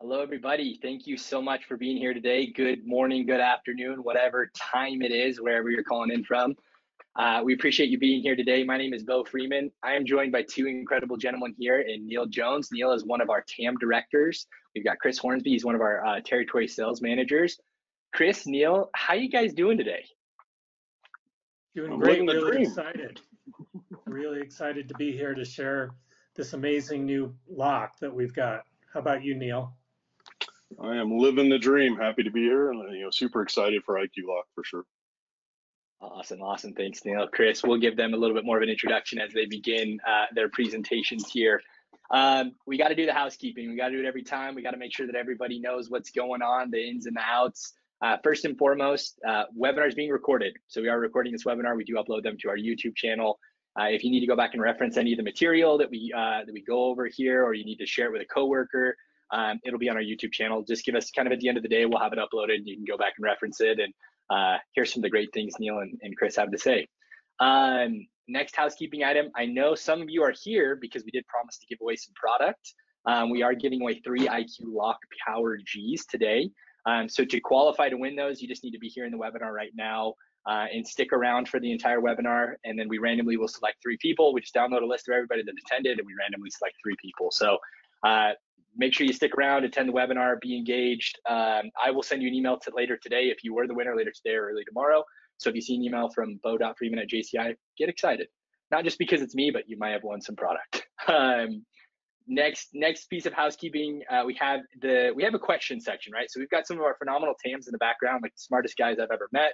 Hello, everybody. Thank you so much for being here today. Good morning, good afternoon, whatever time it is, wherever you're calling in from. We appreciate you being here today. My name is Bo Freeman. I am joined by two incredible gentlemen here in Neil Jones. Neil is one of our TAM directors. We've got Chris Hornsby. He's one of our territory sales managers. Chris, Neil, how you guys doing today? Doing great. Really excited. Really excited to be here to share this amazing new lock that we've got. How about you, Neil? I am living the dream. Happy to be here, and super excited for IQ Lock for sure. Awesome. Thanks, Neil. Chris, we'll give them a little bit more of an introduction as they begin their presentations here. We got to do the housekeeping. We got to do it every time. We got to make sure that everybody knows what's going on, the ins and the outs. First and foremost, webinar is being recorded. So we are recording this webinar. We do upload them to our YouTube channel. If you need to go back and reference any of the material that we go over here, or you need to share it with a coworker, it'll be on our YouTube channel. Just give us kind of at the end of the day, we'll have it uploaded and you can go back and reference it and here's some of the great things Neil and Chris have to say. Next housekeeping item. I know some of you are here because we did promise to give away some product. We are giving away 3 IQ Lock PowerGs today. So to qualify to win those, you just need to be here in the webinar right now and stick around for the entire webinar. And then we randomly will select 3 people. We just download a list of everybody that attended and we randomly select 3 people. So make sure you stick around, attend the webinar, be engaged. I will send you an email later today if you were the winner, later today or early tomorrow. So if you see an email from bo.freeman@jci, get excited. Not just because it's me, but you might have won some product. Next piece of housekeeping, we have a question section, right? So we've got some of our phenomenal TAMs in the background, like the smartest guys I've ever met.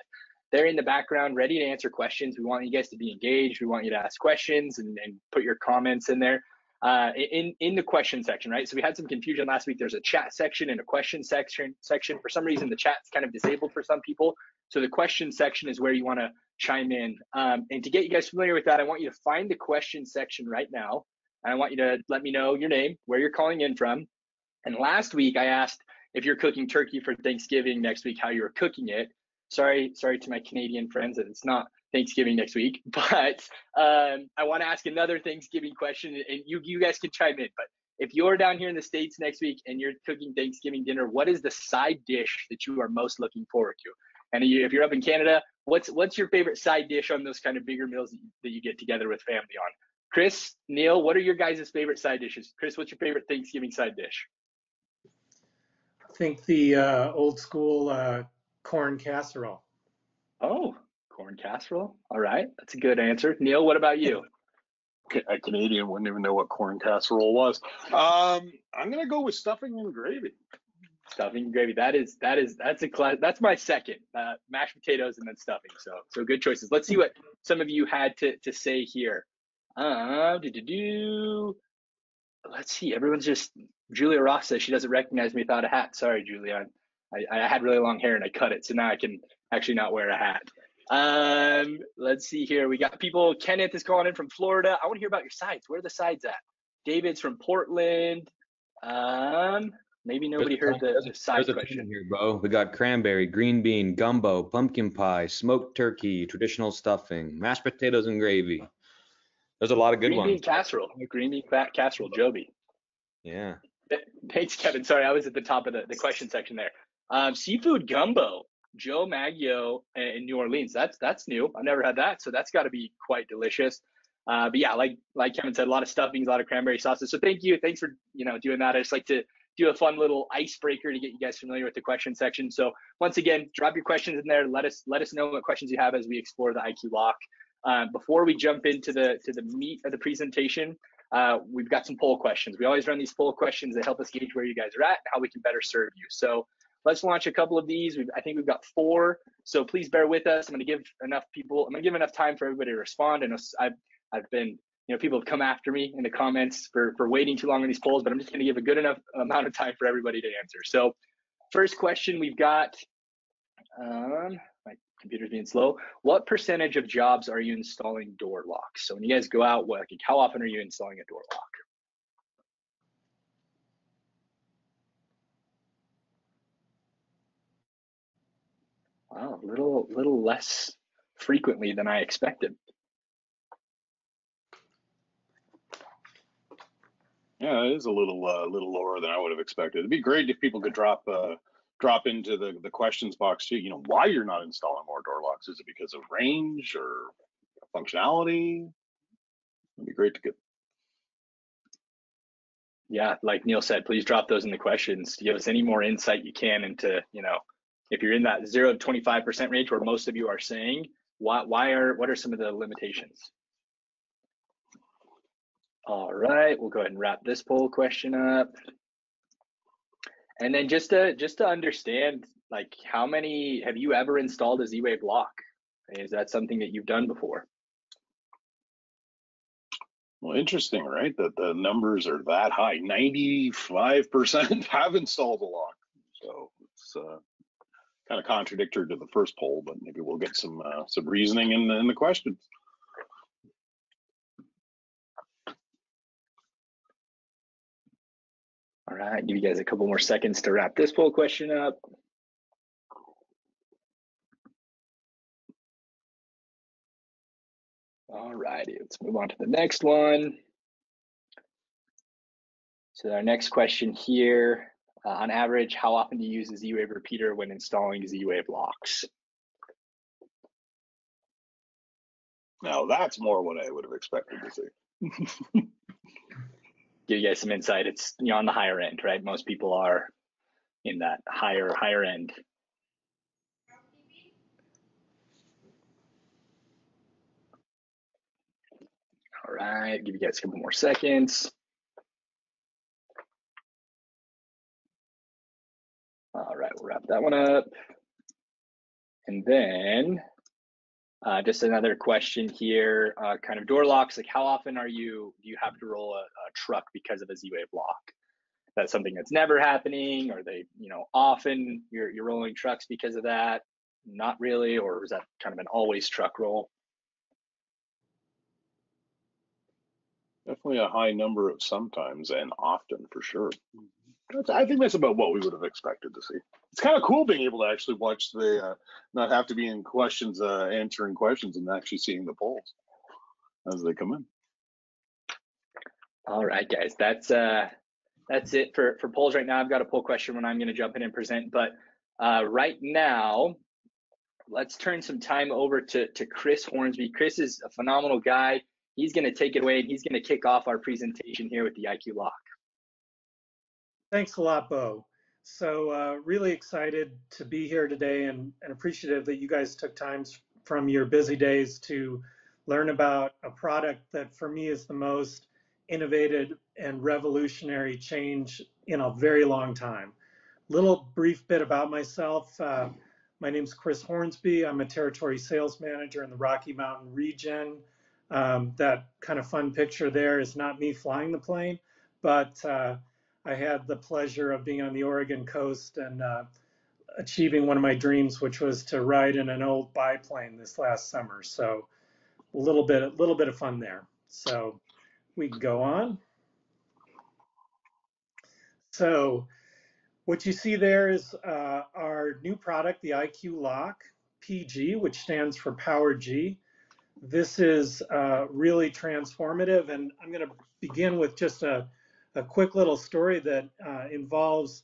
They're in the background ready to answer questions. We want you guys to be engaged. We want you to ask questions and put your comments in there. In the question section, right? So we had some confusion last week. There's a chat section and a question section. For some reason, the chat's kind of disabled for some people. So the question section is where you want to chime in. And to get you guys familiar with that, I want you to find the question section right now. And I want you to let me know your name, where you're calling in from. And last week I asked if you're cooking turkey for Thanksgiving next week, how you were cooking it. Sorry to my Canadian friends that it's not Thanksgiving next week, but I want to ask another Thanksgiving question, and you guys can chime in. But if you're down here in the States next week and you're cooking Thanksgiving dinner, what is the side dish that you are most looking forward to? And if you're up in Canada, what's your favorite side dish on those kind of bigger meals that you get together with family on? Chris, Neil, what are your guys' favorite side dishes? Chris, what's your favorite Thanksgiving side dish? I think the old school corn casserole. Oh, corn casserole. All right, that's a good answer. Neil, what about you? A Canadian wouldn't even know what corn casserole was. I'm gonna go with stuffing and gravy. Stuffing and gravy. That's my second. Mashed potatoes and then stuffing. So good choices. Let's see what some of you had to say here. Let's see. Everyone's just. Julia Ross says she doesn't recognize me without a hat. Sorry, Julia. I had really long hair and I cut it, so now I can actually not wear a hat. Let's see here. We got people. Kenneth is calling in from Florida. I want to hear about your sides. Where are the sides at? David's from Portland. Maybe nobody heard the side question here, Bo. We got cranberry, green bean, gumbo, pumpkin pie, smoked turkey, traditional stuffing, mashed potatoes and gravy. There's a lot of good ones. Green bean casserole. Green bean casserole, Joby. Yeah. Thanks, Kevin. Sorry, I was at the top of the question section there. Seafood gumbo, Joe Maggio in New Orleans. That's new. I've never had that, so that's got to be quite delicious. But yeah, like Kevin said, a lot of stuffings, a lot of cranberry sauces. So thank you. Thanks for doing that. I just like to do a fun little icebreaker to get you guys familiar with the question section. So once again, drop your questions in there. Let us know what questions you have as we explore the IQ Lock. Before we jump into the meat of the presentation, we've got some poll questions. We always run these poll questions that help us gauge where you guys are at and how we can better serve you. So let's launch a couple of these. I think we've got 4. So please bear with us. I'm going to give enough time for everybody to respond. And I've been, people have come after me in the comments for waiting too long on these polls, but I'm just going to give a good enough amount of time for everybody to answer. So first question we've got, my computer's being slow. What percentage of jobs are you installing door locks? So when you guys go out, how often are you installing a door lock? Wow, a little less frequently than I expected. Yeah, it is a little lower than I would have expected. It'd be great if people could drop into the questions box too. You know, why you're not installing more door locks? Is it because of range or functionality? It'd be great to get. Yeah, like Neil said, please drop those in the questions to give us any more insight you can into, if you're in that 0 to 25% range where most of you are saying, what are some of the limitations? All right, we'll go ahead and wrap this poll question up. And then just to understand, like, how many have you ever installed a Z-Wave lock? Is that something that you've done before? Well, interesting, right? That the numbers are that high. 95% have installed a lock. So it's kind of contradictory to the first poll, but maybe we'll get some reasoning in the questions. All right, give you guys a couple more seconds to wrap this poll question up. All righty, let's move on to the next one. So our next question here, on average, how often do you use a Z-Wave repeater when installing Z-Wave locks? Now that's more what I would have expected to see. Give you guys some insight. It's on the higher end, right? Most people are in that higher end. All right, give you guys a couple more seconds. All right, we'll wrap that one up. And then just another question here, kind of door locks, like how often do you have to roll a truck because of a Z-Wave lock? That's something that's never happening, or they, often you're rolling trucks because of that? Not really, or is that kind of an always truck roll? Definitely a high number of sometimes and often for sure. I think that's about what we would have expected to see. It's kind of cool being able to actually watch not have to be in questions, answering questions, and actually seeing the polls as they come in. All right, guys, that's it for polls right now. I've got a poll question when I'm going to jump in and present, but right now, let's turn some time over to Chris Hornsby. Chris is a phenomenal guy. He's going to take it away, and he's going to kick off our presentation here with the IQ Lock. Thanks a lot, Bo. So really excited to be here today and appreciative that you guys took time from your busy days to learn about a product that for me is the most innovative and revolutionary change in a very long time. Little brief bit about myself. My name is Chris Hornsby. I'm a territory sales manager in the Rocky Mountain region. That kind of fun picture there is not me flying the plane, but I had the pleasure of being on the Oregon coast and achieving one of my dreams, which was to ride in an old biplane this last summer. So a little bit of fun there. So we can go on. So what you see there is our new product, the IQ Lock PG, which stands for PowerG. This is really transformative, and I'm going to begin with just a quick little story that involves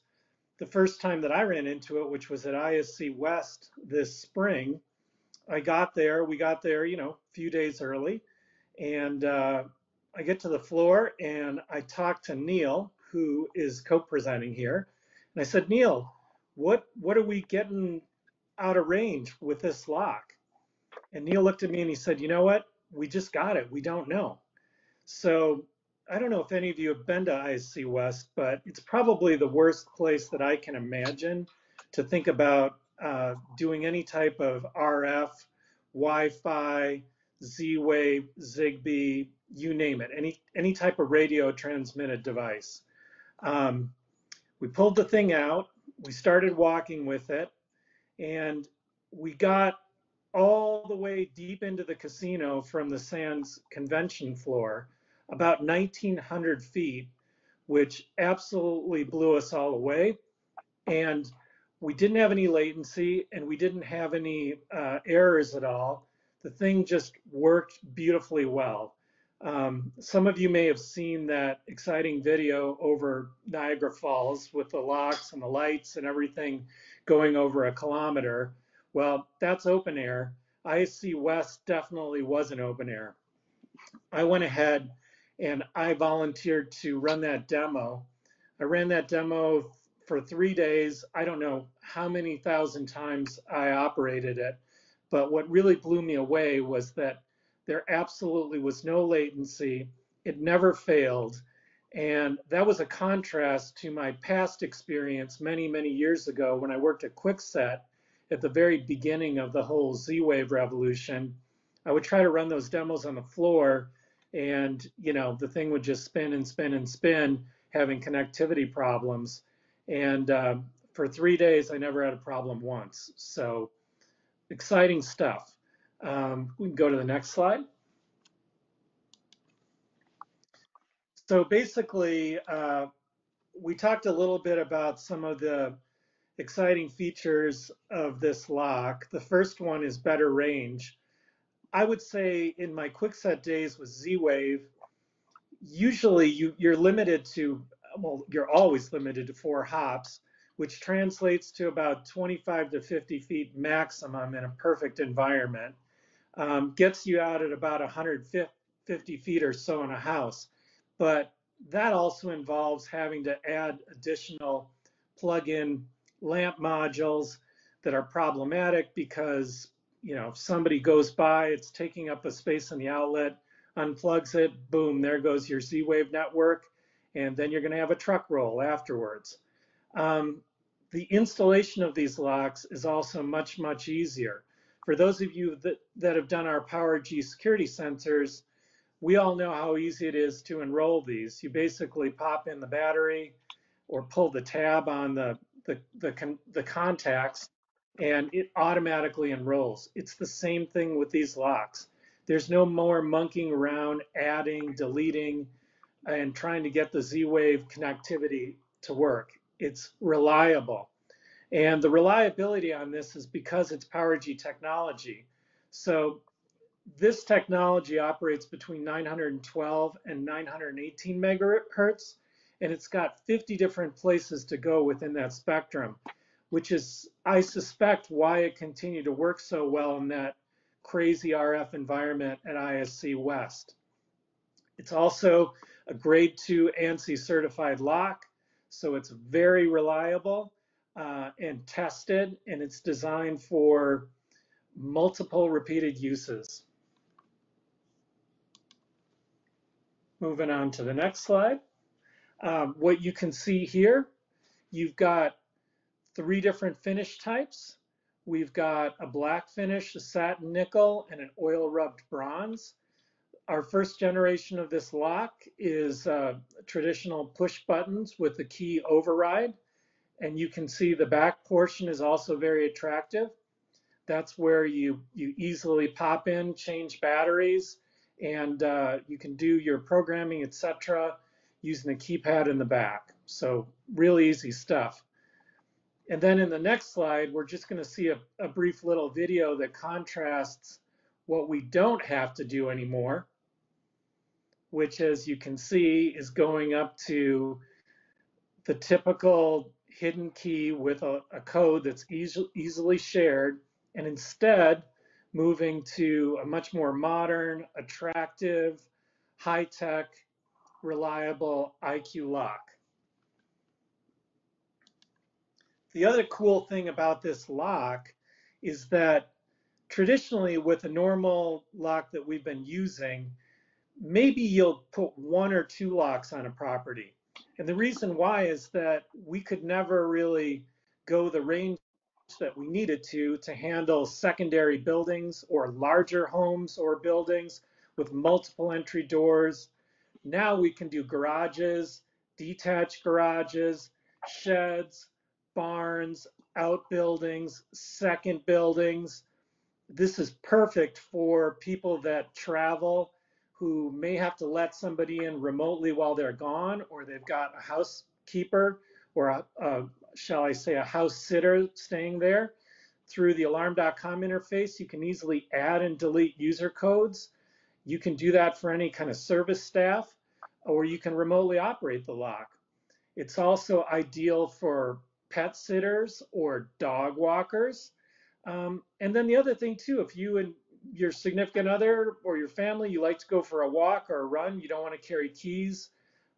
the first time that I ran into it, which was at ISC West this spring. We got there, a few days early, and I get to the floor and I talk to Neil, who is co-presenting here, and I said, Neil, what are we getting out of range with this lock? And Neil looked at me and he said, you know what? We just got it. We don't know. So I don't know if any of you have been to ISC West, but it's probably the worst place that I can imagine to think about doing any type of RF, Wi-Fi, Z-Wave, Zigbee, you name it, any type of radio transmitted device. We pulled the thing out, we started walking with it, and we got all the way deep into the casino from the Sands convention floor, about 1,900 feet, which absolutely blew us all away. And we didn't have any latency and we didn't have any errors at all. The thing just worked beautifully well. Some of you may have seen that exciting video over Niagara Falls with the locks and the lights and everything going over a kilometer. Well, that's open air. ISC West definitely wasn't open air. I went ahead and I volunteered to run that demo. I ran that demo for 3 days. I don't know how many thousand times I operated it, but what really blew me away was that there absolutely was no latency. It never failed. And that was a contrast to my past experience many, many years ago when I worked at Kwikset at the very beginning of the whole Z-Wave revolution. I would try to run those demos on the floor, and the thing would just spin and spin and spin, having connectivity problems. And for 3 days, I never had a problem once. So exciting stuff. We can go to the next slide. So basically, we talked a little bit about some of the exciting features of this lock. The first one is better range. I would say in my Kwikset days with Z-Wave, usually you're limited to, well, you're always limited to 4 hops, which translates to about 25 to 50 feet maximum in a perfect environment. Gets you out at about 150 feet or so in a house. But that also involves having to add additional plug-in lamp modules that are problematic because, if somebody goes by, it's taking up a space in the outlet, unplugs it, boom, there goes your Z-Wave network, and then you're going to have a truck roll afterwards. The installation of these locks is also much, much easier. For those of you that have done our PowerG security sensors, we all know how easy it is to enroll these. You basically pop in the battery or pull the tab on the contacts, and it automatically enrolls. It's the same thing with these locks. There's no more monkeying around, adding, deleting, and trying to get the Z-Wave connectivity to work. It's reliable. And the reliability on this is because it's PowerG technology. So this technology operates between 912 and 918 megahertz, and it's got 50 different places to go within that spectrum, which is, I suspect, why it continued to work so well in that crazy RF environment at ISC West. It's also a grade 2 ANSI certified lock, so it's very reliable and tested, and it's designed for multiple repeated uses. Moving on to the next slide. What you can see here, you've got 3 different finish types. We've got a black finish, a satin nickel, and an oil rubbed bronze. Our first generation of this lock is traditional push buttons with the key override. And you can see the back portion is also very attractive. That's where you easily pop in, change batteries, and you can do your programming, etc., using the keypad in the back. So really easy stuff. And then in the next slide, we're just going to see a brief little video that contrasts what we don't have to do anymore, which, as you can see, is going up to the typical hidden key with a code that's easily shared, and instead moving to a much more modern, attractive, high-tech, reliable IQ lock. The other cool thing about this lock is that traditionally with a normal lock that we've been using, maybe you'll put 1 or 2 locks on a property. And the reason why is that we could never really go the range that we needed to handle secondary buildings or larger homes or buildings with multiple entry doors. Now we can do garages, detached garages, sheds, barns, outbuildings, second buildings. This is perfect for people that travel, who may have to let somebody in remotely while they're gone, or they've got a housekeeper or shall I say, a house sitter staying there. Through the alarm.com interface, you can easily add and delete user codes. You can do that for any kind of service staff, or you can remotely operate the lock. It's also ideal for pet sitters or dog walkers. And then the other thing too, if you and your significant other or your family, you like to go for a walk or a run, you don't want to carry keys,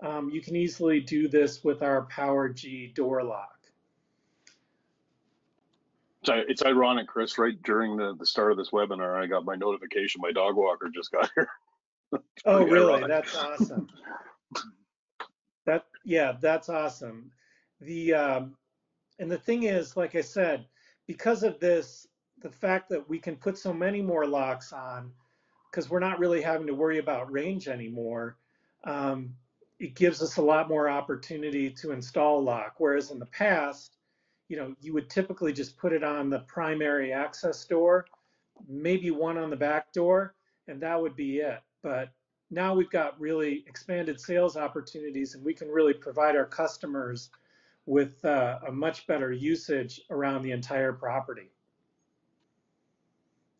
you can easily do this with our PowerG door lock. So it's ironic, Chris, right during the start of this webinar, I got my notification my dog walker just got here. Oh, really? Ironic. That's awesome. That's awesome. The and the thing is, like I said, because of this, the fact that we can put so many more locks on, because we're not really having to worry about range anymore, it gives us a lot more opportunity to install lock. Whereas in the past, you would typically just put it on the primary access door, maybe one on the back door, and that would be it. But now we've got really expanded sales opportunities, and we can really provide our customers with a much better usage around the entire property.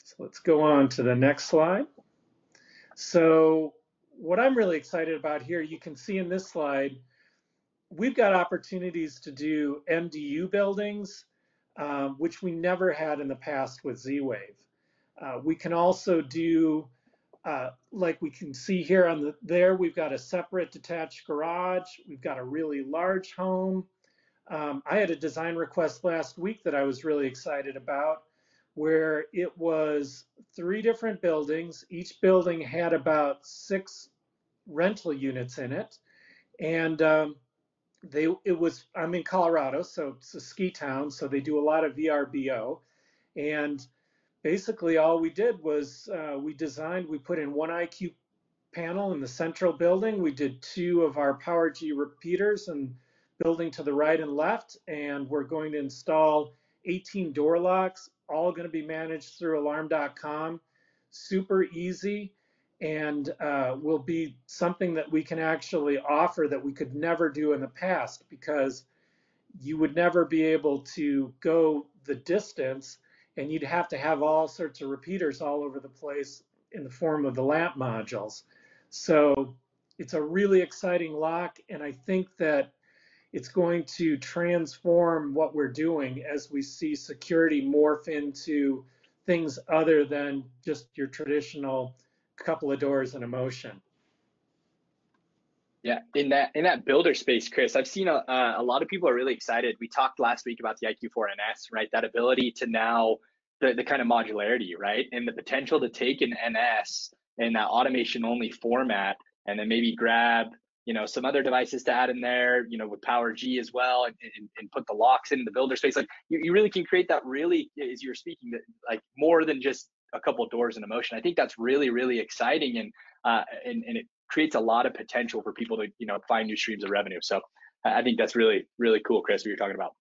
So let's go on to the next slide. So what I'm really excited about here, you can see in this slide, we've got opportunities to do MDU buildings, which we never had in the past with Z-Wave. We can also do, like we can see here on there, we've got a separate detached garage. We've got a really large home. I had a design request last week that I was really excited about, where it was 3 different buildings. Each building had about 6 rental units in it. And I'm in Colorado, so it's a ski town, so they do a lot of VRBO. And basically all we did was we put in 1 IQ panel in the central building. We did 2 of our PowerG repeaters and building to the right and left, and we're going to install 18 door locks, all going to be managed through alarm.com. Super easy, and will be something that we can actually offer that we could never do in the past, because you would never be able to go the distance, and you'd have to have all sorts of repeaters all over the place in the form of the lamp modules. So it's a really exciting lock, and I think that it's going to transform what we're doing as we see security morph into things other than just your traditional couple of doors and a motion. Yeah, in that builder space, Chris, I've seen a lot of people are really excited. We talked last week about the IQ4NS, right? That ability to now the kind of modularity, right, and the potential to take an NS in that automation only format, and then maybe grab some other devices to add in there, with PowerG as well, and put the locks in the builder space. Like you really can create that, really, as you're speaking, that like more than just a couple of doors in a motion. I think that's really, really exciting, and it creates a lot of potential for people to find new streams of revenue. So I think that's really, really cool, Chris, what you're talking about.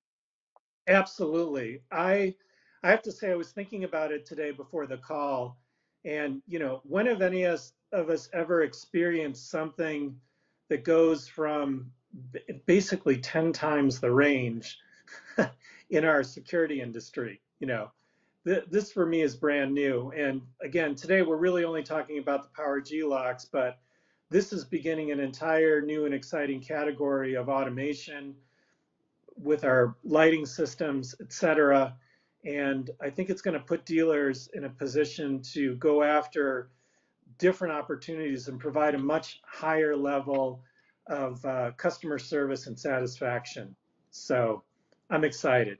Absolutely. I have to say, I was thinking about it today before the call, and when have any of us ever experienced something that goes from basically 10 times the range in our security industry? This for me is brand new. And again, today we're really only talking about the PowerG locks, but this is beginning an entire new and exciting category of automation with our lighting systems, et cetera. And I think it's going to put dealers in a position to go after different opportunities and provide a much higher level of customer service and satisfaction. So I'm excited.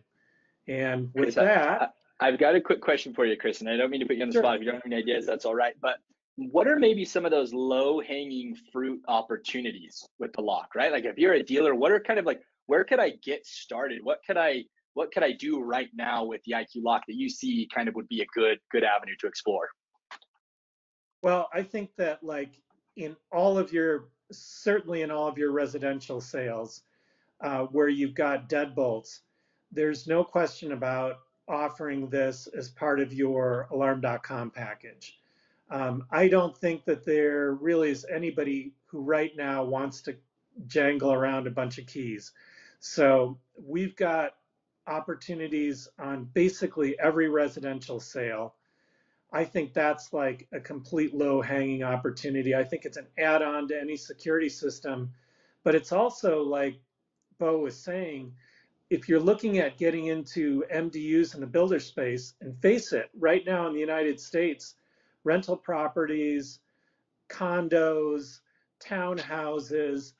And with Chris, that, I've got a quick question for you, Chris, and I don't mean to put you on the sure. spot. If you don't have any ideas, that's all right. But what are maybe some of those low-hanging fruit opportunities with the lock, right? Like if you're a dealer, what are kind of like, where could I get started? What could I do right now with the IQ lock that you see kind of would be a good avenue to explore? Well, I think that like certainly in all of your residential sales, where you've got deadbolts, there's no question about offering this as part of your alarm.com package. I don't think that there really is anybody who right now wants to jangle around a bunch of keys. So we've got opportunities on basically every residential sale. I think that's like a complete low-hanging opportunity. I think it's an add-on to any security system, but it's also like Bo was saying, if you're looking at getting into MDUs in the builder space, and face it, right now in the United States, rental properties, condos, townhouses,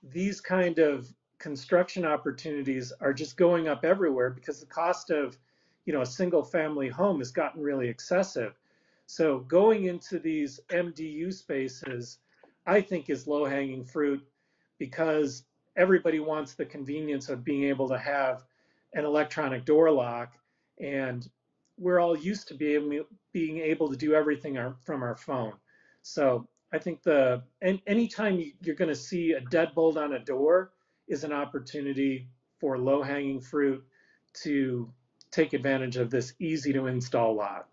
these kind of construction opportunities are just going up everywhere because the cost of, a single family home has gotten really excessive. So going into these MDU spaces, I think is low hanging fruit because everybody wants the convenience of being able to have an electronic door lock, and we're all used to being able to do everything from our phone. So I think anytime you're going to see a deadbolt on a door is an opportunity for low hanging fruit to take advantage of this easy to install lock.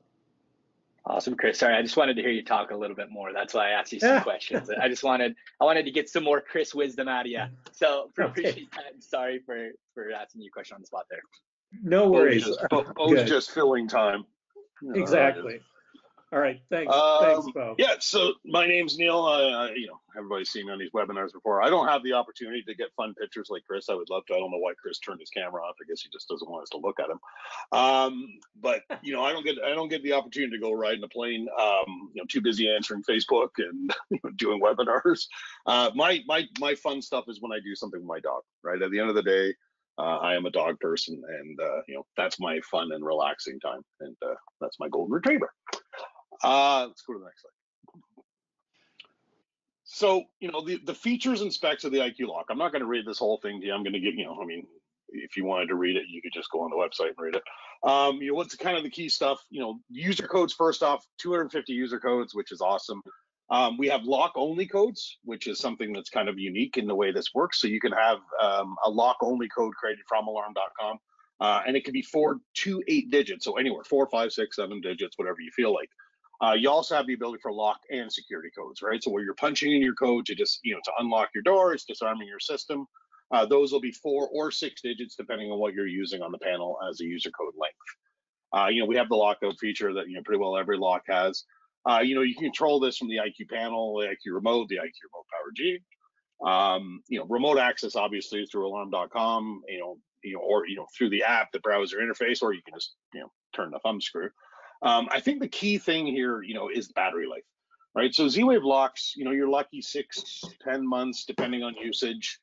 Awesome, Chris. Sorry, I just wanted to hear you talk a little bit more. That's why I asked you some questions. I wanted to get some more Chris wisdom out of you. So appreciate that. Sorry for asking you a question on the spot there. No worries. Bo's just filling time. Exactly. All right, thanks. Thanks, Bo. Yeah, so my name's Neil. Everybody's seen me on these webinars before. I don't have the opportunity to get fun pictures like Chris. I would love to. I don't know why Chris turned his camera off. I guess he just doesn't want us to look at him. But I don't get the opportunity to go ride in a plane. Too busy answering Facebook and doing webinars. My fun stuff is when I do something with my dog. Right at the end of the day, I am a dog person, and that's my fun and relaxing time, and that's my golden retriever. Let's go to the next slide. So, the features and specs of the IQ lock. I'm not going to read this whole thing to you. I'm going to give, if you wanted to read it, you could just go on the website and read it. What's kind of the key stuff? User codes, first off, 250 user codes, which is awesome. We have lock-only codes, which is something that's kind of unique in the way this works. So you can have a lock-only code created from alarm.com, and it can be 4 to 8 digits. So anywhere, 4, 5, 6, 7 digits, whatever you feel like. You also have the ability for lock and security codes, right? So where you're punching in your code to just, to unlock your door, it's disarming your system. Those will be 4 or 6 digits, depending on what you're using on the panel as a user code length. We have the lockout feature that, pretty well every lock has. You can control this from the IQ panel, the IQ remote, the IQ remote PowerG. Remote access, obviously, through alarm.com, or, through the app, the browser interface, or you can just, turn the thumb screw. I think the key thing here, is battery life, right? So Z-Wave locks, you're lucky 6-10 months, depending on usage.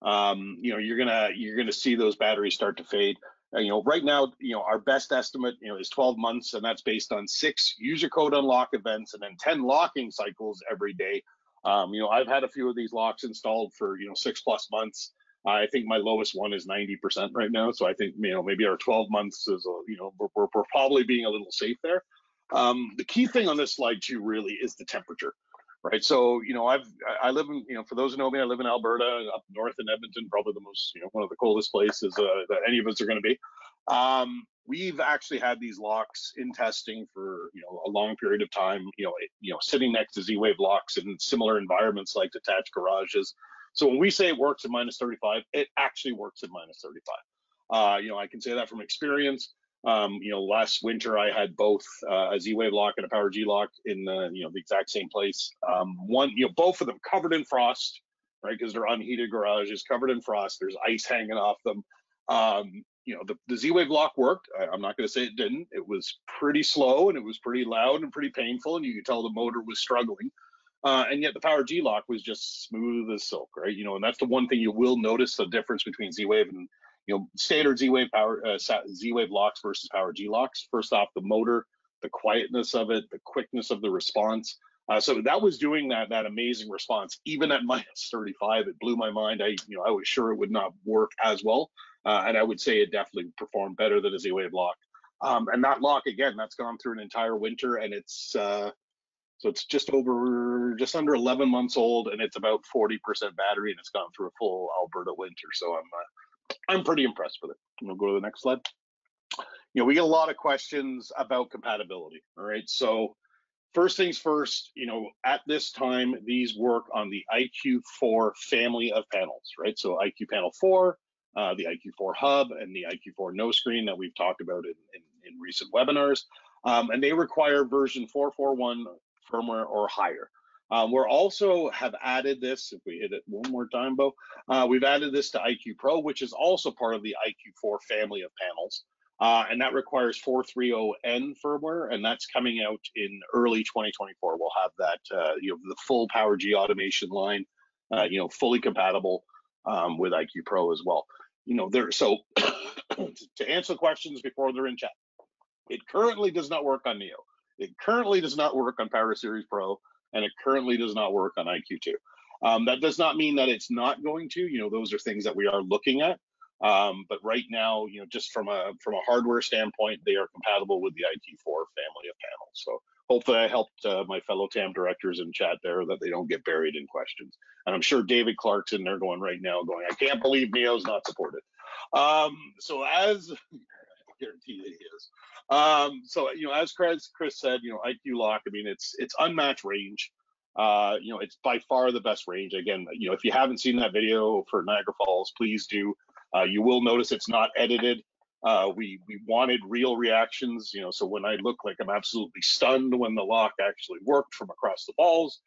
You're gonna see those batteries start to fade. Right now, our best estimate, is 12 months, and that's based on 6 user code unlock events and then 10 locking cycles every day. I've had a few of these locks installed for 6+ months. I think my lowest one is 90% right now. So I think, maybe our 12 months is, we're probably being a little safe there. The key thing on this slide too really is the temperature, right? So, I live in, for those who know me, I live in Alberta, up north in Edmonton, probably the most, one of the coldest places that any of us are going to be. We've actually had these locks in testing for, a long period of time, sitting next to Z-Wave locks in similar environments like detached garages. So when we say it works at -35, it actually works at -35. I can say that from experience. Last winter I had both a Z-Wave lock and a PowerG lock in the exact same place. Both of them covered in frost, right? Because they're unheated garages, covered in frost. There's ice hanging off them. The Z-Wave lock worked. I'm not going to say it didn't. It was pretty slow, and it was pretty loud and pretty painful, and you could tell the motor was struggling. And yet the PowerG lock was just smooth as silk, right? And that's the one thing you will notice the difference between Z-Wave and standard Z-Wave Z-Wave locks versus PowerG locks. First off, the motor, the quietness of it, the quickness of the response. So that was doing that amazing response even at -35. It blew my mind. I was sure it would not work as well, and I would say it definitely performed better than a Z-Wave lock. And that lock, again, that's gone through an entire winter, and it's so it's just under 11 months old, and it's about 40% battery, and it's gone through a full Alberta winter. So I'm pretty impressed with it. We'll go to the next slide. We get a lot of questions about compatibility. All right. So first things first, at this time, these work on the IQ4 family of panels, right? So IQ Panel 4, the IQ4 Hub, and the IQ4 No Screen that we've talked about in recent webinars. and they require version 4.4.1 firmware or higher. We're also have added this, if we hit it one more time, Bo, we've added this to IQ Pro, which is also part of the IQ4 family of panels. And that requires 430N firmware, and that's coming out in early 2024. We'll have that, the full PowerG automation line, fully compatible with IQ Pro as well. So to answer questions before they're in chat, it currently does not work on Neo. It currently does not work on Power Series Pro, and it currently does not work on IQ2. That does not mean that it's not going to. Those are things that we are looking at. But right now, just from a hardware standpoint, they are compatible with the IQ4 family of panels. So hopefully I helped my fellow TAM directors in chat there, that they don't get buried in questions. And I'm sure David Clark's in there going right now, I can't believe Neo's not supported. So as I guarantee that he is. So as Chris said, IQ Lock, I mean, it's unmatched range. It's by far the best range. Again, if you haven't seen that video for Niagara Falls, please do. You will notice it's not edited. We wanted real reactions, so when I look like I'm absolutely stunned when the lock actually worked from across the balls,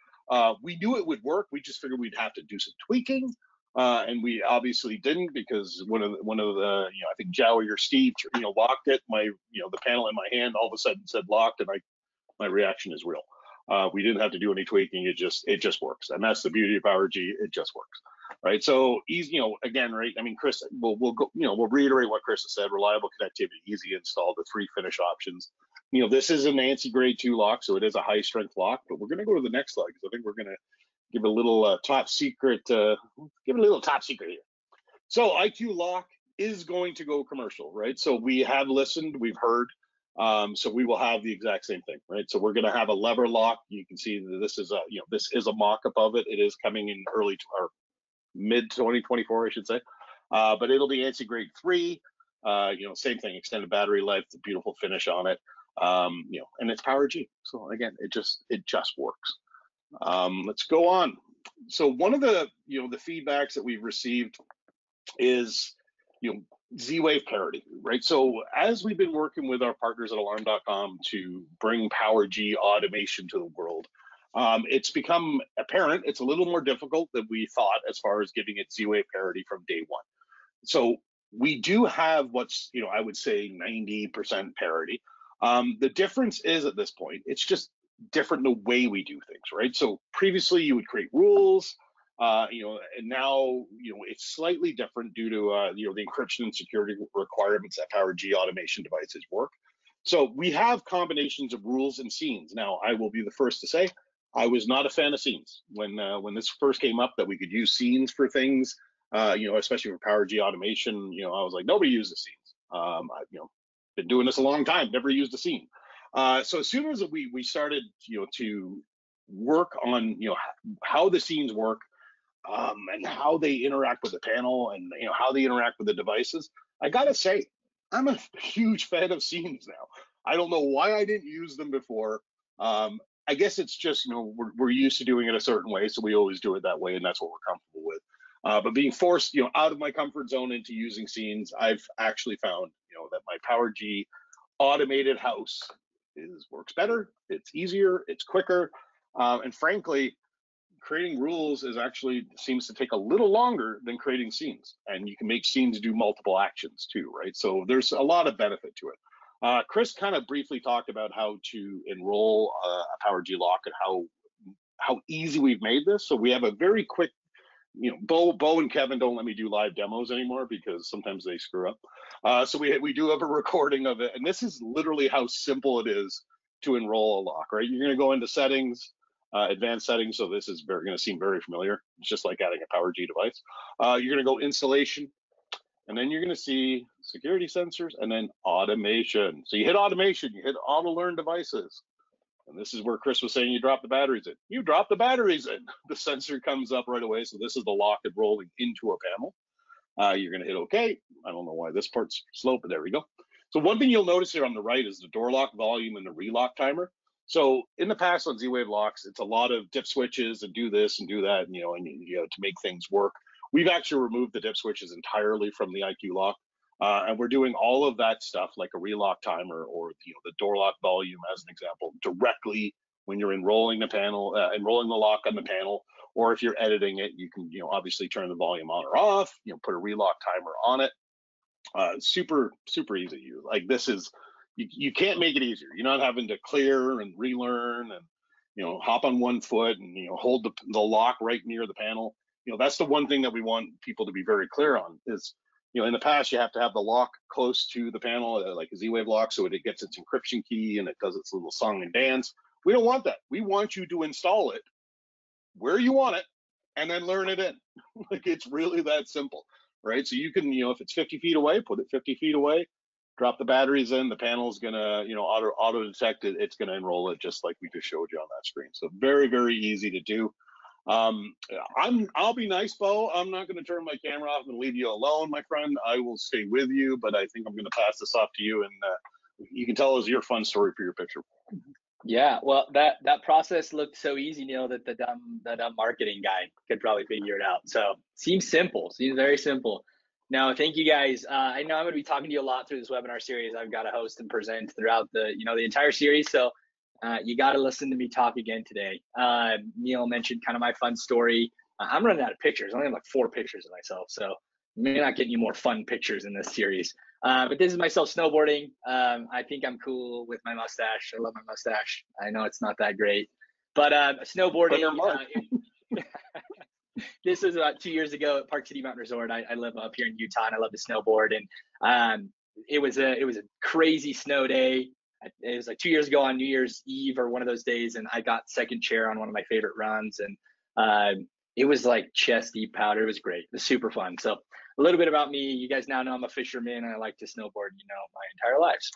we knew it would work. We just figured we'd have to do some tweaking, and we obviously didn't, because one of the I think Joey or Steve locked it. The panel in my hand all of a sudden said locked, and my reaction is real. We didn't have to do any tweaking. It just works, and that's the beauty of PowerG. It just works. Right, so easy, again, right, I mean, Chris, we'll go, we'll reiterate what Chris has said: reliable connectivity, easy install, the 3 finish options. This is a Nancy grade 2 lock, so it is a high strength lock, but we're going to go to the next slide, because I think we're going to give a little top secret, here. So IQ Lock is going to go commercial, right? So we have listened, we've heard, so we will have the exact same thing, right? So we're going to have a lever lock. You can see that this is a mock-up of it. It is coming in mid 2024, I should say, but it'll be ANSI grade 3. Same thing, extended battery life, the beautiful finish on it, and it's PowerG. So again, it just works. Let's go on. So one of the the feedbacks that we've received is Z-Wave parity, right? So as we've been working with our partners at Alarm.com to bring PowerG automation to the world, it's become apparent it's a little more difficult than we thought as far as giving it Z-Wave parity from day one. So we do have what's, I would say 90% parity. The difference is, at this point, it's just different the way we do things, right? So previously you would create rules, and now, it's slightly different due to, the encryption and security requirements that PowerG automation devices work. So we have combinations of rules and scenes. Now, I will be the first to say, I was not a fan of scenes when this first came up, that we could use scenes for things, especially for PowerG automation. I was like, nobody uses scenes. I've been doing this a long time, never used a scene. So as soon as we started, to work on, how the scenes work, and how they interact with the panel, and how they interact with the devices, I gotta say, I'm a huge fan of scenes now. I don't know why I didn't use them before. I guess it's just, we're used to doing it a certain way, so we always do it that way, and that's what we're comfortable with. But being forced, out of my comfort zone into using scenes, I've actually found, that my PowerG automated house works better. It's easier, it's quicker, and frankly, creating rules seems to take a little longer than creating scenes, and you can make scenes do multiple actions too, right? So there's a lot of benefit to it. Chris kind of briefly talked about how to enroll a PowerG lock and how easy we've made this. So we have a very quick, Bo and Kevin don't let me do live demos anymore because sometimes they screw up. So we do have a recording of it, and this is literally how simple it is to enroll a lock, right? You're going to go into settings, advanced settings. So this is going to seem very familiar. It's just like adding a PowerG device. You're going to go installation, and then you're going to see security sensors, and then automation. So you hit automation, you hit auto learn devices. And this is where Chris was saying you drop the batteries in. You drop the batteries in. The sensor comes up right away. So this is the lock enrolling into a panel. You're going to hit OK. I don't know why this part's slow, but there we go. So one thing you'll notice here on the right is the door lock volume and the relock timer. So in the past on Z-Wave locks, it's a lot of dip switches and do this and do that, and to make things work. We've actually removed the dip switches entirely from the IQ lock. And we're doing all of that stuff like a relock timer or the door lock volume as an example directly when you're enrolling the panel, enrolling the lock on the panel, or if you're editing it, you can obviously turn the volume on or off, put a relock timer on it. Super easy to use. Like this is, you can't make it easier. You're not having to clear and relearn and hop on one foot and hold the lock right near the panel. That's the one thing that we want people to be very clear on is, in the past you have to have the lock close to the panel, like a Z-Wave lock, so it gets its encryption key and it does its little song and dance. We don't want that. We want you to install it where you want it and then learn it in. Like it's really that simple, right? So you can, if it's 50 feet away, put it 50 feet away, drop the batteries in, the panel's gonna, auto detect it. It's gonna enroll it just like we just showed you on that screen. So very easy to do. I'll be nice, Bo. I'm not going to turn my camera off and leave you alone, my friend. I will stay with you, but I think I'm going to pass this off to you, and you can tell us your fun story for your picture. Yeah, well, that process looked so easy, Neil, that the dumb marketing guy could probably figure it out. So seems simple, seems very simple. Now, thank you guys. I know I'm going to be talking to you a lot through this webinar series. I've got to host and present throughout the the entire series. So you got to listen to me talk again today. Neil mentioned kind of my fun story. I'm running out of pictures. I only have like 4 pictures of myself, so I may not get any more fun pictures in this series. But this is myself snowboarding. I think I'm cool with my mustache. I love my mustache. I know it's not that great, but snowboarding. This was about 2 years ago at Park City Mountain Resort. I live up here in Utah, and I love to snowboard. And it was a crazy snow day. It was like 2 years ago on New Year's Eve or one of those days, and I got second chair on one of my favorite runs, and it was like chest deep powder. It was great. It was super fun. So a little bit about me. You guys now know I'm a fisherman, and I like to snowboard, my entire lives.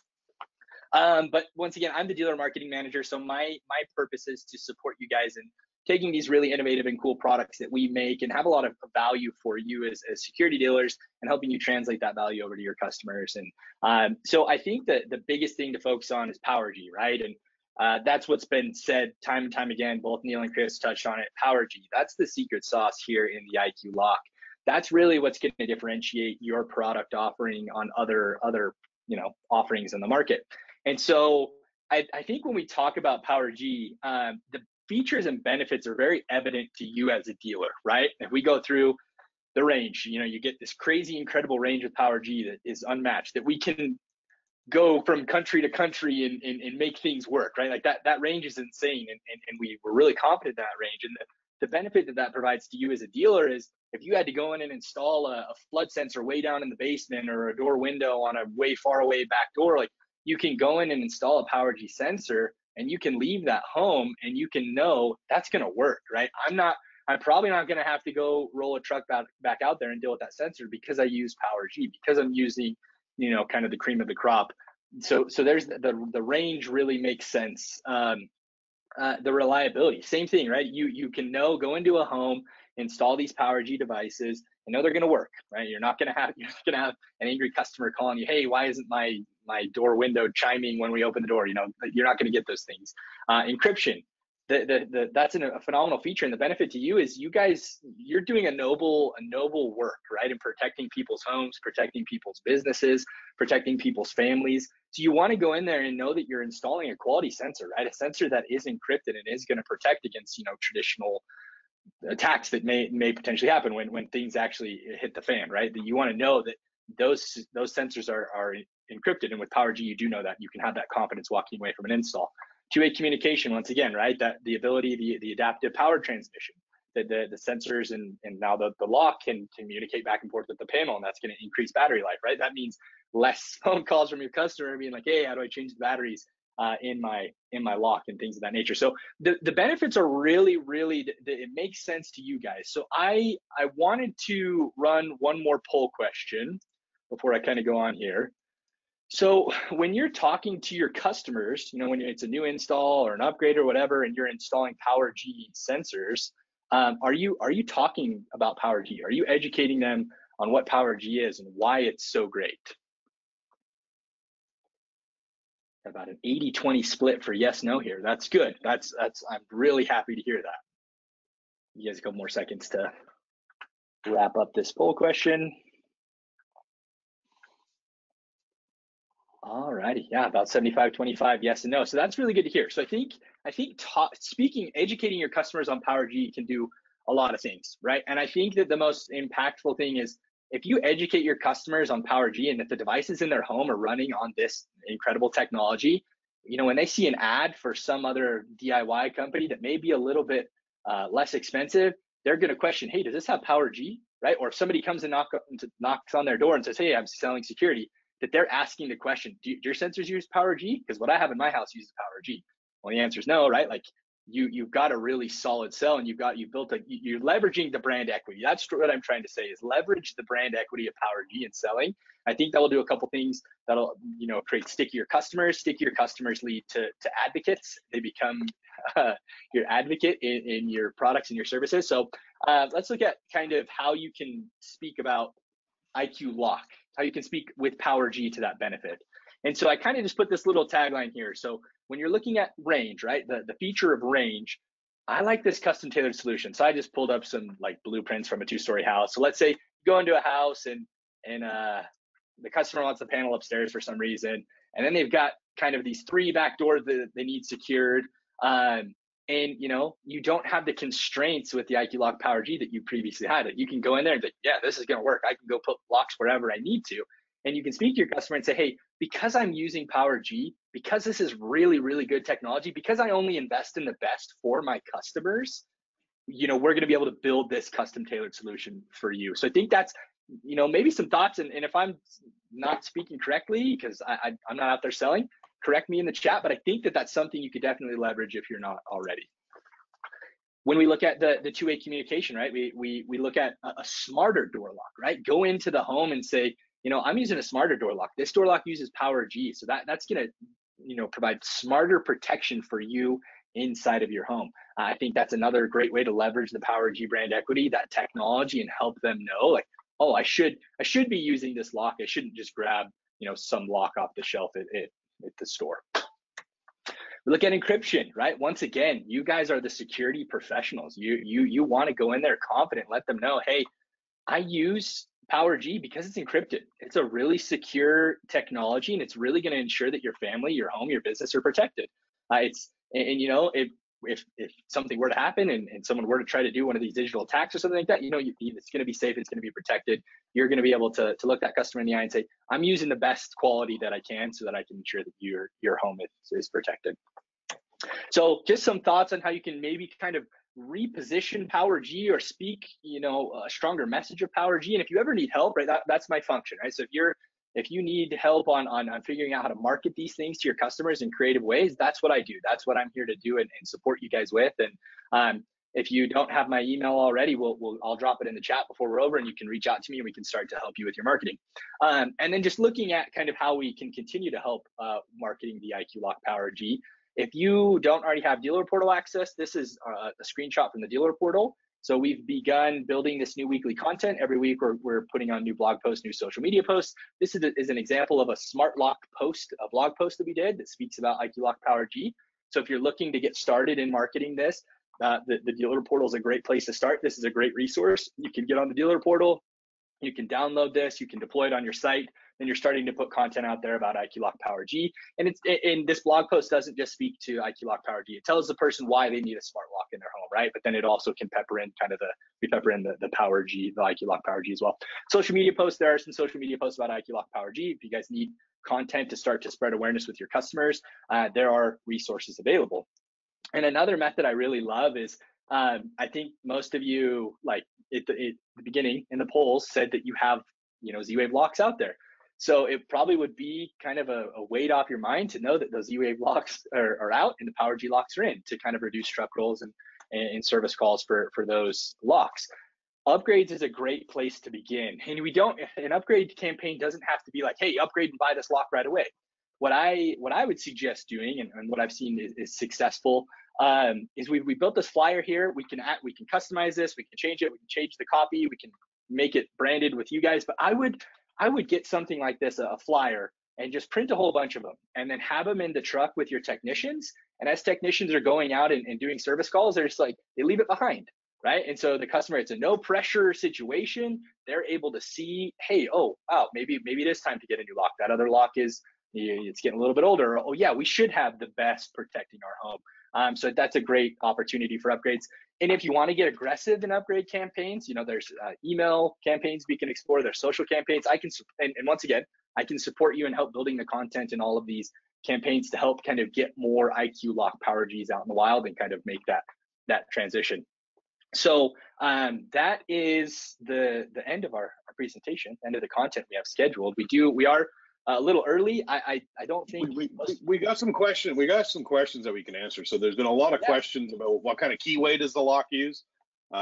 But once again, I'm the dealer marketing manager. So my purpose is to support you guys in taking these really innovative and cool products that we make and have a lot of value for you as security dealers and helping you translate that value over to your customers. And so I think that the biggest thing to focus on is PowerG, right? And that's what's been said time and time again. Both Neil and Chris touched on it. PowerG, that's the secret sauce here in the IQ lock. That's really what's going to differentiate your product offering on other offerings in the market. And so I think when we talk about PowerG, the features and benefits are very evident to you as a dealer, right? If we go through the range, you get this crazy, incredible range with PowerG that is unmatched, that we can go from country to country and make things work, right? Like that range is insane. And we were really confident in that range. And the benefit that provides to you as a dealer is if you had to go in and install a flood sensor way down in the basement or a door window on a way far away back door, like you can go in and install a PowerG sensor and you can leave that home and you can know that's going to work, right? I'm probably not going to have to go roll a truck back out there and deal with that sensor because I use PowerG, because I'm using, kind of the cream of the crop. So there's the range really makes sense. The reliability, same thing, right? You can go into a home, install these PowerG devices, and know they're going to work, right? You're not going to have an angry customer calling you, hey, why isn't my door window chiming when we open the door? You're not going to get those things. Encryption, that's a phenomenal feature, and the benefit to you is you're doing a noble work, right? In protecting people's homes, protecting people's businesses, protecting people's families. So you want to go in there and know that you're installing a quality sensor, right? A sensor that is encrypted and is going to protect against traditional attacks that may potentially happen when things actually hit the fan, right? That you want to know that those sensors are encrypted, and with PowerG you do know that you can have that confidence walking away from an install. Two-way communication, once again, right? That the ability, the adaptive power transmission, that the sensors and now the lock can communicate back and forth with the panel, and that's going to increase battery life, right? That means less phone calls from your customer being like, hey, how do I change the batteries in my lock and things of that nature. So the benefits are really, it makes sense to you guys. So I wanted to run one more poll question before I kind of go on here. So when you're talking to your customers, when it's a new install or an upgrade or whatever, and you're installing PowerG sensors, are you talking about PowerG? Are you educating them on what PowerG is and why it's so great? About an 80-20 split for yes, no here. That's good. That's I'm really happy to hear that. You guys a couple more seconds to wrap up this poll question. All righty. Yeah, about 75-25, yes and no. So that's really good to hear. So educating your customers on PowerG can do a lot of things, right? And I think that the most impactful thing is if you educate your customers on PowerG and that the devices in their home are running on this incredible technology, when they see an ad for some other DIY company that may be a little bit less expensive, they're going to question, hey, does this have PowerG, right? Or if somebody comes and knocks on their door and says, hey, I'm selling security, that they're asking the question, do your sensors use PowerG? Because what I have in my house uses PowerG. Well, the answer is no, right? Like you've got a really solid sell, and you're leveraging the brand equity. That's what I'm trying to say, is leverage the brand equity of PowerG in selling. I think that will do a couple things. That'll create stickier customers. Stickier customers lead to advocates. They become your advocate in your products and your services. So let's look at kind of how you can speak about IQ Lock, how you can speak with PowerG to that benefit. And so I kind of just put this little tagline here. So when you're looking at range, right, the feature of range, I like this custom tailored solution. So I just pulled up some like blueprints from a 2-story house. So let's say you go into a house and the customer wants the panel upstairs for some reason, and then they've got kind of these 3 back doors that they need secured. And you don't have the constraints with the IQ Lock PowerG that you previously had. Like you can go in there and say, yeah, this is going to work. I can go put locks wherever I need to. And you can speak to your customer and say, hey, because I'm using PowerG, because this is really, really good technology, because I only invest in the best for my customers, we're going to be able to build this custom tailored solution for you. So I think that's, maybe some thoughts. And if I'm not speaking correctly, because I'm not out there selling, correct me in the chat, but I think that that's something you could definitely leverage if you're not already. When we look at the two-way communication, right, we look at a smarter door lock, right? Go into the home and say, I'm using a smarter door lock. This door lock uses PowerG. So that's going to, provide smarter protection for you inside of your home. I think that's another great way to leverage the PowerG brand equity, that technology, and help them know, like, oh, I should be using this lock. I shouldn't just grab, some lock off the shelf at the store. We look at encryption, right? Once again, you guys are the security professionals. You want to go in there confident, let them know, hey, I use PowerG because it's encrypted. It's a really secure technology, and it's really going to ensure that your family, your home, your business are protected. If something were to happen and someone were to try to do one of these digital attacks or something like that, it's going to be safe, it's going to be protected. You're going to be able to look that customer in the eye and say, I'm using the best quality that I can so that I can ensure that your home is protected. So just some thoughts on how you can maybe kind of reposition PowerG or speak, a stronger message of PowerG. And if you ever need help, right, that's my function, right? So if you need help on figuring out how to market these things to your customers in creative ways, that's what I do. That's what I'm here to do and support you guys with. And if you don't have my email already, I'll drop it in the chat before we're over, and you can reach out to me and we can start to help you with your marketing. And then just looking at kind of how we can continue to help marketing the IQ Lock PowerG. If you don't already have dealer portal access, this is a screenshot from the dealer portal. So we've begun building this new weekly content. Every week we're putting on new blog posts, new social media posts. This is an example of a smart lock post, a blog post that we did that speaks about IQ Lock PowerG. So if you're looking to get started in marketing this, the dealer portal is a great place to start. This is a great resource. You can get on the dealer portal. You can download this, you can deploy it on your site, then you're starting to put content out there about IQ Lock PowerG. And this blog post doesn't just speak to IQ Lock PowerG. It tells the person why they need a smart lock in their home, right? But then it also can pepper in the PowerG, the IQ Lock PowerG as well. Social media posts, there are some social media posts about IQ Lock PowerG. If you guys need content to start to spread awareness with your customers, there are resources available. And another method I really love is, I think most of you, like at the beginning in the polls, said that you have, Z-Wave locks out there. So it probably would be kind of a weight off your mind to know that those Z-Wave locks are out and the PowerG locks are in, to kind of reduce truck rolls and service calls for those locks. Upgrades is a great place to begin. And an upgrade campaign doesn't have to be like, hey, upgrade and buy this lock right away. What I would suggest doing, and what I've seen is successful, is we built this flyer here. We can customize this. We can change it. We can change the copy. We can make it branded with you guys. But I would get something like this, a flyer, and just print a whole bunch of them, and then have them in the truck with your technicians. And as technicians are going out and doing service calls, they're just like, they leave it behind, right? And so the customer, it's a no pressure situation. They're able to see, hey, oh wow, maybe it is time to get a new lock. That other lock is it's getting a little bit older. Or, oh yeah, we should have the best protecting our home. So that's a great opportunity for upgrades. And if you want to get aggressive in upgrade campaigns, there's email campaigns we can explore. There's social campaigns. And once again, I can support you and help building the content in all of these campaigns to help kind of get more IQ Lock PowerGs out in the wild and kind of make that transition. So that is the end of our presentation, end of the content we have scheduled. We are a little early. I don't think we got some questions. We got some questions that we can answer. So there's been a lot of questions about what kind of keyway does the lock use.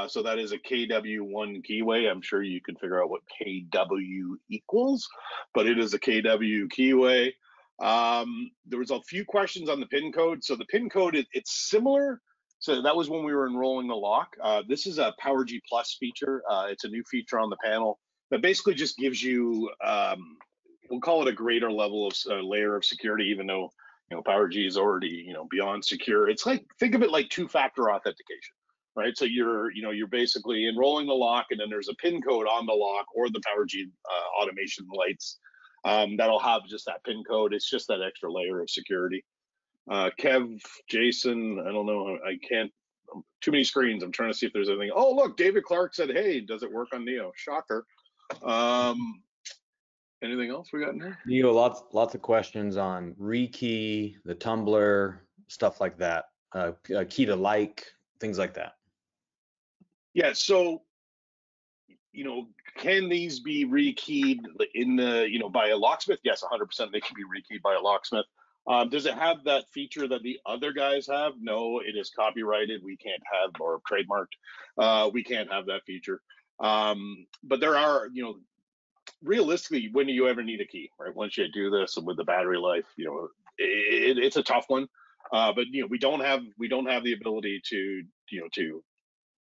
So that is a KW1 keyway. I'm sure you can figure out what KW equals, but it is a KW keyway. There was a few questions on the pin code. So the pin code, it's similar. So that was when we were enrolling the lock. This is a PowerG Plus feature. It's a new feature on the panel that basically just gives you, we'll call it a greater level of layer of security, even though PowerG is already beyond secure. It's like, think of it like two-factor authentication, right? So you're basically enrolling the lock, and then there's a pin code on the lock or the PowerG automation lights that'll have just that pin code. It's just that extra layer of security. Kev, Jason, I don't know, I can't, too many screens. I'm trying to see if there's anything. Oh, look, David Clark said, hey, does it work on Neo? Shocker. Anything else we got in there? Neo, lots of questions on rekey, the tumbler, stuff like that. Key to like, things like that. Yeah, so, can these be rekeyed in the, by a locksmith? Yes, 100% they can be rekeyed by a locksmith. Does it have that feature that the other guys have? No, it is copyrighted. We can't have, or trademarked. We can't have that feature. But there are, realistically, when do you ever need a key, right? Once you do this with the battery life, it's a tough one. But we don't have the ability to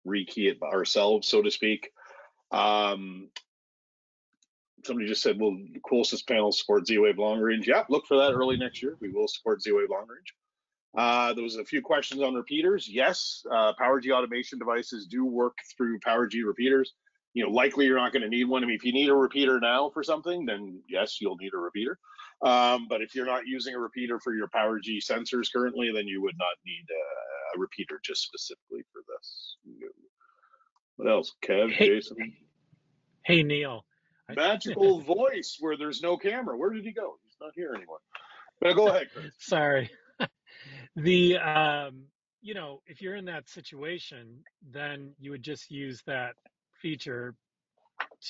rekey it ourselves, so to speak. Somebody just said, will the closest panels support Z-Wave long range? Yeah, look for that early next year. We will support Z-Wave long range. There was a few questions on repeaters. Yes, PowerG automation devices do work through PowerG repeaters. Likely you're not going to need one. I mean, if you need a repeater now for something, then yes, you'll need a repeater. But if you're not using a repeater for your PowerG sensors currently, then you would not need a repeater just specifically for this. What else? Kev, Jason? Hey, Neil. Magical voice where there's no camera. Where did he go? He's not here anymore. But go ahead, Chris. Sorry. If you're in that situation, then you would just use that feature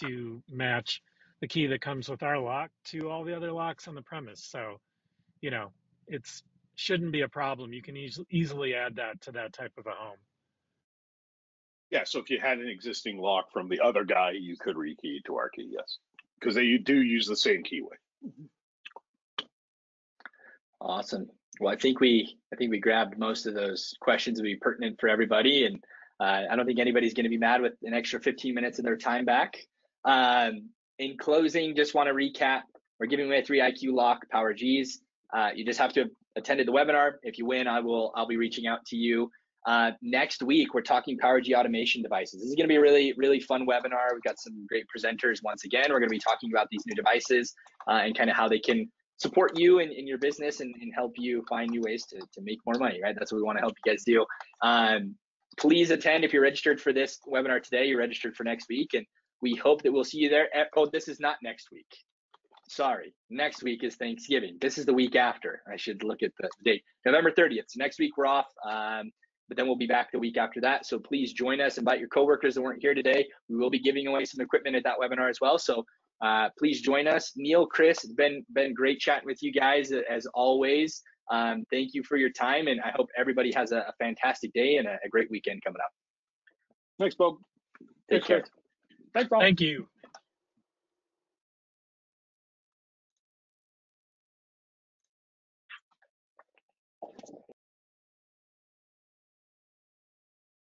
to match the key that comes with our lock to all the other locks on the premise. So, it shouldn't be a problem. You can easily add that to that type of a home. Yeah, so if you had an existing lock from the other guy, you could rekey to our key, yes, because they do use the same keyway. Awesome. Well, I think we grabbed most of those questions that would be pertinent for everybody, and I don't think anybody's going to be mad with an extra 15 minutes of their time back. In closing, just want to recap: we're giving away 3 IQ Lock PowerGs. You just have to have attended the webinar. If you win, I'll be reaching out to you. Next week, we're talking PowerG automation devices. This is going to be a really, really fun webinar. We've got some great presenters. Once again, we're going to be talking about these new devices and kind of how they can support you in your business and help you find new ways to make more money, right? That's what we want to help you guys do. Please attend. If you're registered for this webinar today, you're registered for next week, and we hope that we'll see you there. Oh, this is not next week. Sorry, next week is Thanksgiving. This is the week after. I should look at the date. November 30th. So next week we're off. But then we'll be back the week after that. So please join us. Invite your coworkers that weren't here today. We will be giving away some equipment at that webinar as well. So please join us. Neil, Chris, it's been great chatting with you guys as always. Thank you for your time, and I hope everybody has a fantastic day and a great weekend coming up. Thanks, Bob. Take care. Thanks, Bob. Thank you.